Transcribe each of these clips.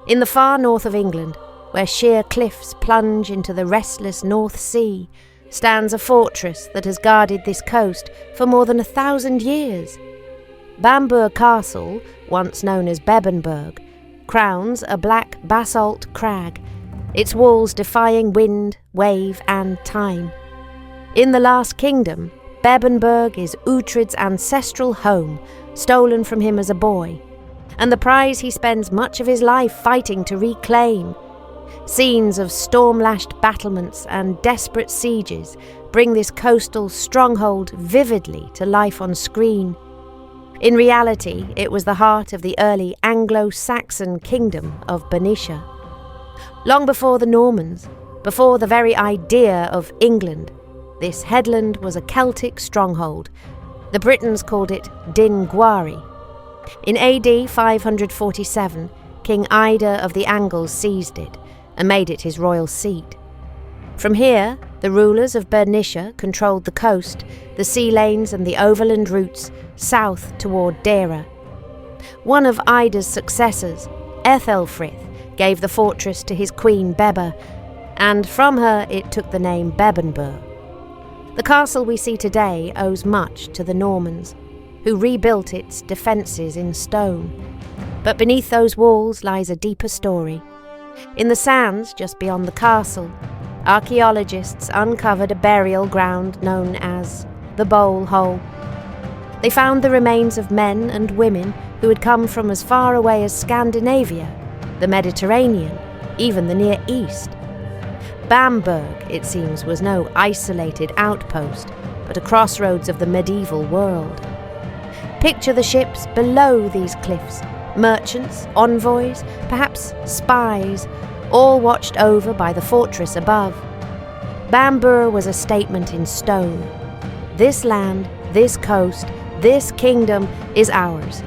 In the far north of England, where sheer cliffs plunge into the restless North Sea, stands a fortress that has guarded this coast for more than 1,000 years. Bamburgh Castle, once known as Bebbanburg, crowns a black basalt crag, its walls defying wind, wave and time. In the Last Kingdom, Bebbanburg is Uhtred's ancestral home, stolen from him as a boy, and the prize he spends much of his life fighting to reclaim. Scenes of storm-lashed battlements and desperate sieges bring this coastal stronghold vividly to life on screen. In reality, it was the heart of the early Anglo-Saxon kingdom of Bernicia. Long before the Normans, before the very idea of England, this headland was a Celtic stronghold. The Britons called it Din Gwari. In AD 547, King Ida of the Angles seized it and made it his royal seat. From here, the rulers of Bernicia controlled the coast, the sea lanes and the overland routes south toward Deira. One of Ida's successors, Athelfrith, gave the fortress to his queen Bebba, and from her it took the name Bebbanburg. The castle we see today owes much to the Normans, who rebuilt its defences in stone. But beneath those walls lies a deeper story. In the sands just beyond the castle, archaeologists uncovered a burial ground known as the Bowl Hole. They found the remains of men and women who had come from as far away as Scandinavia, the Mediterranean, even the Near East. Bamburgh, it seems, was no isolated outpost, but a crossroads of the medieval world. Picture the ships below these cliffs, merchants, envoys, perhaps spies, all watched over by the fortress above. Bamburgh was a statement in stone. This land, this coast, this kingdom is ours.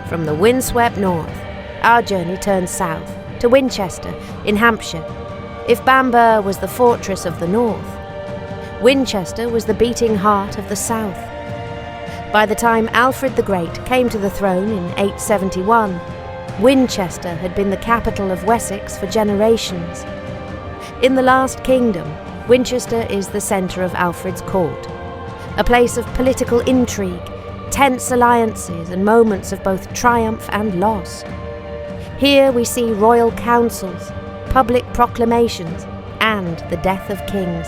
From the windswept north, our journey turns south to Winchester in Hampshire. If Bamburgh was the fortress of the north, Winchester was the beating heart of the south. By the time Alfred the Great came to the throne in 871, Winchester had been the capital of Wessex for generations. In the Last Kingdom, Winchester is the centre of Alfred's court, a place of political intrigue, tense alliances and moments of both triumph and loss. Here we see royal councils, public proclamations, and the death of kings.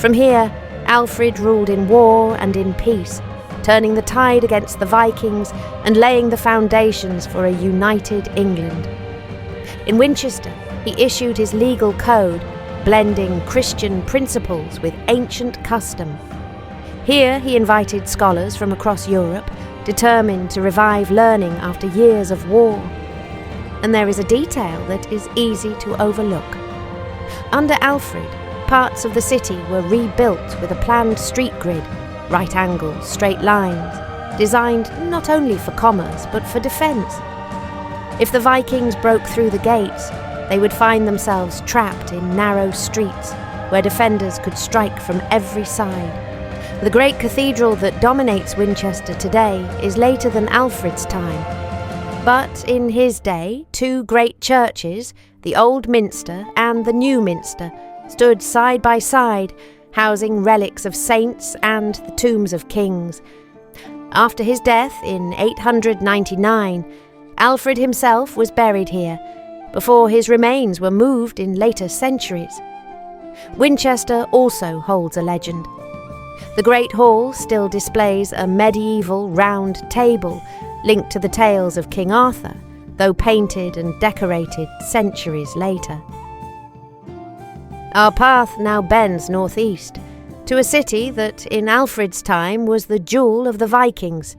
From here, Alfred ruled in war and in peace, turning the tide against the Vikings and laying the foundations for a united England. In Winchester, he issued his legal code, blending Christian principles with ancient custom. Here he invited scholars from across Europe, determined to revive learning after years of war. And there is a detail that is easy to overlook. Under Alfred, parts of the city were rebuilt with a planned street grid, right angles, straight lines, designed not only for commerce but for defence. If the Vikings broke through the gates, they would find themselves trapped in narrow streets where defenders could strike from every side. The great cathedral that dominates Winchester today is later than Alfred's time. But in his day, two great churches, the Old Minster and the New Minster, stood side by side, housing relics of saints and the tombs of kings. After his death in 899, Alfred himself was buried here, before his remains were moved in later centuries. Winchester also holds a legend. The Great Hall still displays a medieval round table linked to the tales of King Arthur, though painted and decorated centuries later. Our path now bends northeast, to a city that in Alfred's time was the jewel of the Vikings,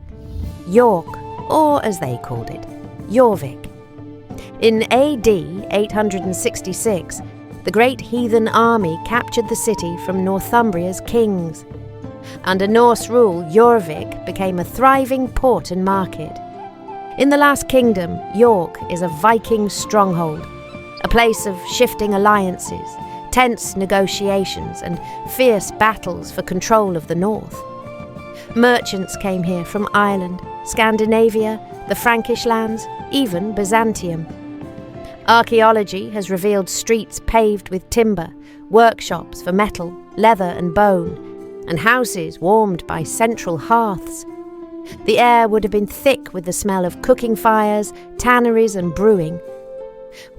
York, or as they called it, Jorvik. In AD 866, the great heathen army captured the city from Northumbria's kings. Under Norse rule, Jorvik became a thriving port and market. In the Last Kingdom, York is a Viking stronghold, a place of shifting alliances, tense negotiations, and fierce battles for control of the north. Merchants came here from Ireland, Scandinavia, the Frankish lands, even Byzantium. Archaeology has revealed streets paved with timber, workshops for metal, leather and bone, and houses warmed by central hearths. The air would have been thick with the smell of cooking fires, tanneries and brewing.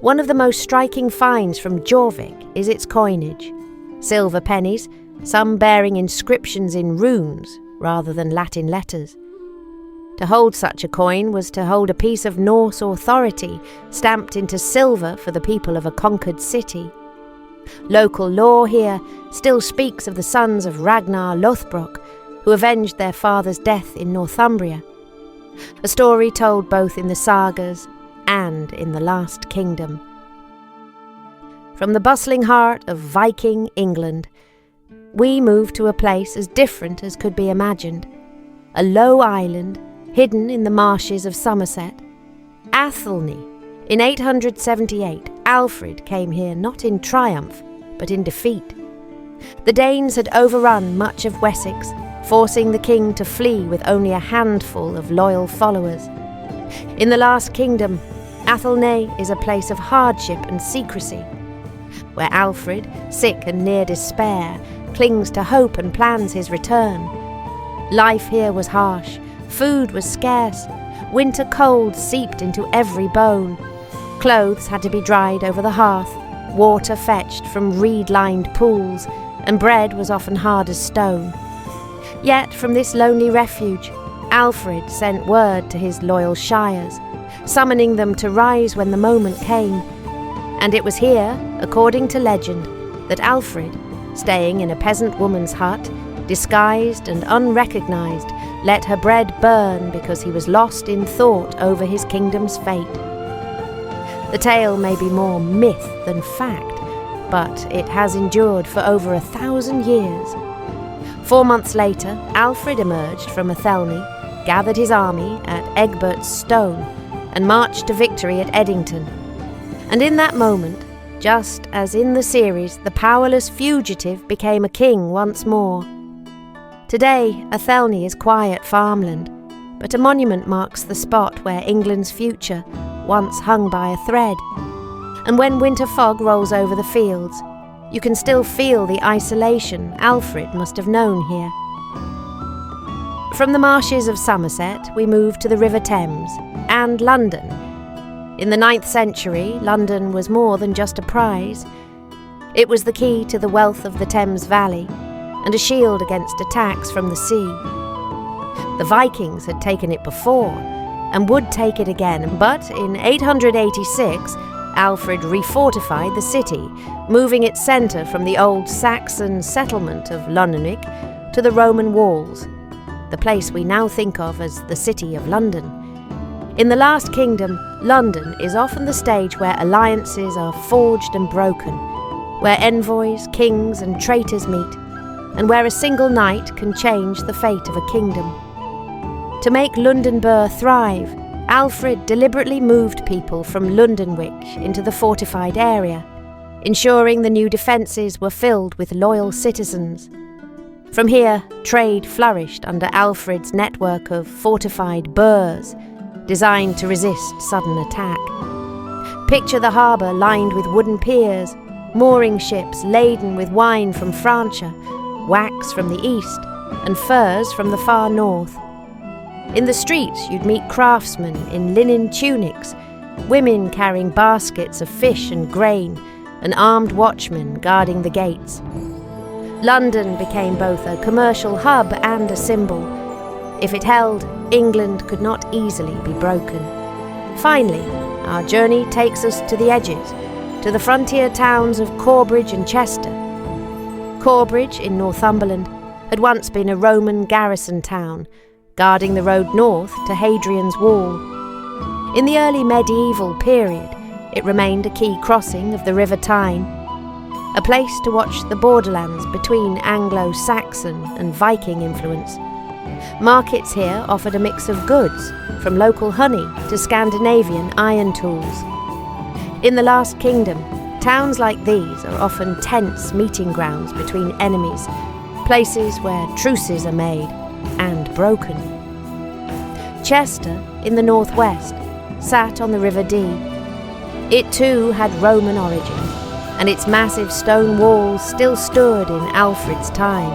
One of the most striking finds from Jorvik is its coinage. Silver pennies, some bearing inscriptions in runes rather than Latin letters. To hold such a coin was to hold a piece of Norse authority stamped into silver for the people of a conquered city. Local lore here still speaks of the sons of Ragnar Lothbrok, who avenged their father's death in Northumbria, a story told both in the sagas and in the Last Kingdom. From the bustling heart of Viking England, we move to a place as different as could be imagined, a low island hidden in the marshes of Somerset. Athelney. In 878, Alfred came here not in triumph, but in defeat. The Danes had overrun much of Wessex, forcing the king to flee with only a handful of loyal followers. In the Last Kingdom, Athelney is a place of hardship and secrecy, where Alfred, sick and near despair, clings to hope and plans his return. Life here was harsh, food was scarce, winter cold seeped into every bone. Clothes had to be dried over the hearth, water fetched from reed-lined pools, and bread was often hard as stone. Yet from this lonely refuge, Alfred sent word to his loyal shires, summoning them to rise when the moment came. And it was here, according to legend, that Alfred, staying in a peasant woman's hut, disguised and unrecognised, let her bread burn because he was lost in thought over his kingdom's fate. The tale may be more myth than fact, but it has endured for over 1,000 years. 4 months later, Alfred emerged from Athelney, gathered his army at Egbert's Stone, and marched to victory at Eddington. And in that moment, just as in the series, the powerless fugitive became a king once more. Today, Athelney is quiet farmland, but a monument marks the spot where England's future once hung by a thread. And when winter fog rolls over the fields, you can still feel the isolation Alfred must have known here. From the marshes of Somerset, we move to the River Thames and London. In the 9th century, London was more than just a prize. It was the key to the wealth of the Thames Valley and a shield against attacks from the sea. The Vikings had taken it before and would take it again, but in 886, Alfred refortified the city, moving its centre from the old Saxon settlement of Londonwick to the Roman walls, the place we now think of as the City of London. In the Last Kingdom, London is often the stage where alliances are forged and broken, where envoys, kings and traitors meet, and where a single night can change the fate of a kingdom. To make Londonburg thrive, Alfred deliberately moved people from Londonwick into the fortified area, ensuring the new defences were filled with loyal citizens. From here, trade flourished under Alfred's network of fortified burghs, designed to resist sudden attack. Picture the harbour lined with wooden piers, mooring ships laden with wine from Francia, wax from the east, and furs from the far north. In the streets you'd meet craftsmen in linen tunics, women carrying baskets of fish and grain, and armed watchmen guarding the gates. London became both a commercial hub and a symbol. If it held, England could not easily be broken. Finally, our journey takes us to the edges, to the frontier towns of Corbridge and Chester. Corbridge, in Northumberland, had once been a Roman garrison town, guarding the road north to Hadrian's Wall. In the early medieval period, it remained a key crossing of the River Tyne, a place to watch the borderlands between Anglo-Saxon and Viking influence. Markets here offered a mix of goods, from local honey to Scandinavian iron tools. In the Last Kingdom, towns like these are often tense meeting grounds between enemies, places where truces are made and broken. Chester, in the northwest, sat on the River Dee. It too had Roman origins, and its massive stone walls still stood in Alfred's time.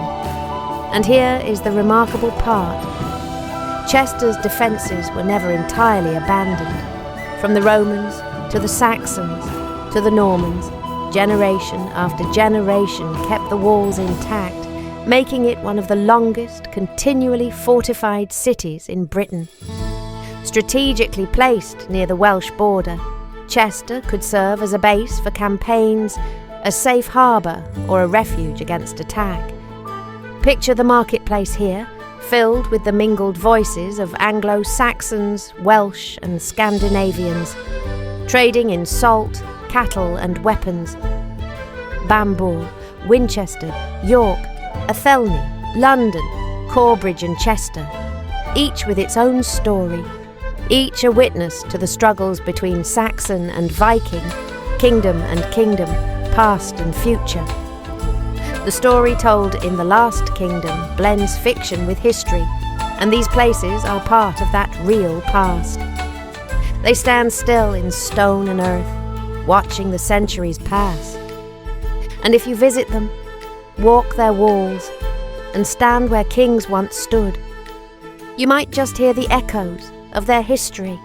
And here is the remarkable part. Chester's defences were never entirely abandoned. From the Romans to the Saxons to the Normans, generation after generation kept the walls intact, making it one of the longest, continually fortified cities in Britain. Strategically placed near the Welsh border, Chester could serve as a base for campaigns, a safe harbour or a refuge against attack. Picture the marketplace here, filled with the mingled voices of Anglo-Saxons, Welsh and Scandinavians, trading in salt, cattle and weapons. Bamburgh, Winchester, York, Athelney, London, Corbridge and Chester, each with its own story, each a witness to the struggles between Saxon and Viking, kingdom and kingdom, past and future. The story told in The Last Kingdom blends fiction with history, and these places are part of that real past. They stand still in stone and earth, watching the centuries pass. And if you visit them, walk their walls, and stand where kings once stood, you might just hear the echoes of their history